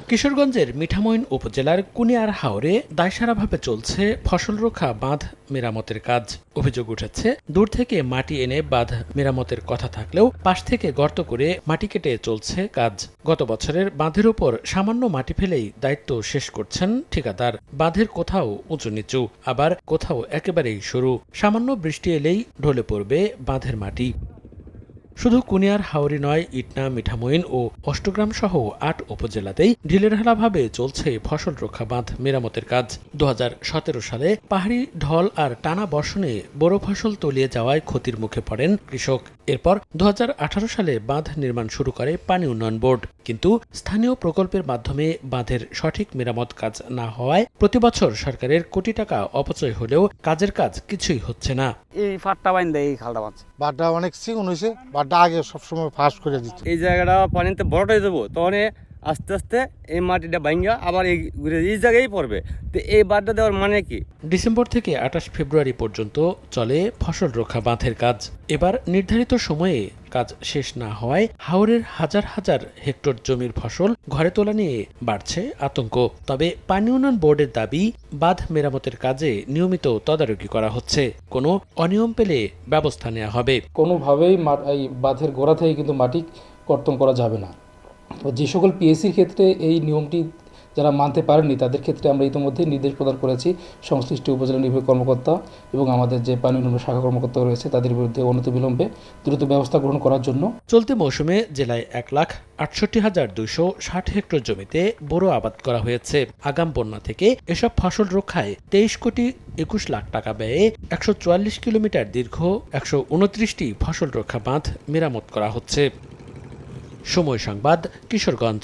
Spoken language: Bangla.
কিশোরগঞ্জের মিঠামইন উপজেলার কুনিয়ার হাওরে দায়সারাভাবে চলছে ফসল রক্ষা বাঁধ মেরামতের কাজ। অভিযোগ উঠেছে, দূর থেকে মাটি এনে বাঁধ মেরামতের কথা থাকলেও পাশ থেকে গর্ত করে মাটি কেটে চলছে কাজ। গত বছরের বাঁধের উপর সামান্য মাটি ফেলেই দায়িত্ব শেষ করছেন ঠিকাদার। বাঁধের কোথাও উঁচু নিচু, আবার কোথাও একেবারেই সরু। সামান্য বৃষ্টি এলেই ঢলে পড়বে বাঁধের মাটি। শুধু কুনিয়ার হাওরি নয়, ইটনা, মিঠামইন ও অষ্টগ্রাম সহ ৮ উপজেলাতেই ঢিলেঢালাভাবে চলছে ফসল রক্ষা বাঁধ মেরামতের কাজ। ২০১৭ সালে পাহাড়ি ঢল আর টানা বর্ষণে বোরো ফসল তলিয়ে যাওয়ায় ক্ষতির মুখে পড়েন কৃষক। এরপর ২০১৮ সালে বাঁধ নির্মাণ শুরু করে পানি উন্নয়ন বোর্ড। কিন্তু স্থানীয় প্রকল্পের মাধ্যমে বাঁধের সঠিক মেরামত কাজ না হওয়ায় প্রতিবছর সরকারের কোটি টাকা অপচয় হলেও কাজের কাজ কিছুই হচ্ছে না। এই ফাটটা বাইন্দা এই খালটা বাঁধছে। বাঁধটা অনেক চিকন হয়েছে, বাঁধটা আগে সবসময় ফাঁস করে দিচ্ছে। এই জায়গাটা পানিতে বড়টাই দেবো, তখন আস্তে আস্তে এই মাটিটা ভাঙ্গা আবার এই জায়গায় পড়বে। তো এই বাঁধটা দেওয়ার মানে কি? ডিসেম্বর থেকে ২৮ ফেব্রুয়ারি পর্যন্ত চলে ফসল রক্ষা বাঁধের কাজ। এবার নির্ধারিত সময়ে কাজ শেষ না হওয়ায় হাওরের হাজার হাজার হেক্টর জমির ফসল ঘরে তোলা নিয়ে বাড়ছে আতঙ্ক। তবে পানি উন্নয়ন বোর্ডের দাবি, বাঁধ মেরামতের কাজে নিয়মিত তদারকি করা হচ্ছে। কোনো অনিয়ম পেলে ব্যবস্থা নেওয়া হবে। কোনোভাবেই এই বাঁধের গোড়া থেকে কিন্তু মাটি কর্তন করা যাবে না। তো যে সকল পিএসসির ক্ষেত্রে এই নিয়মটি যারা মানতে পারেননি তাদের ক্ষেত্রে আমরা ইতিমধ্যে নির্দেশ প্রদান করেছি সংশ্লিষ্ট উপজেলা নির্বাহী কর্মকর্তা এবং আমাদের যে পানি উন্নয়ন শাখা কর্মকর্তা রয়েছে তাদের বিরুদ্ধে অনতিবিলম্বে দ্রুত ব্যবস্থা গ্রহণ করার জন্য। চলতি মৌসুমে জেলায় ১,৬৮,২৬০ হেক্টর জমিতে বোরো আবাদ করা হয়েছে। আগাম বন্যা থেকে এসব ফসল রক্ষায় ২৩,২১,০০,০০০ টাকা ব্যয়ে ১৪৪ কিলোমিটার দীর্ঘ ১২৯টি ফসল রক্ষা বাঁধ মেরামত করা হচ্ছে। সময় সংবাদ, কিশোরগঞ্জ।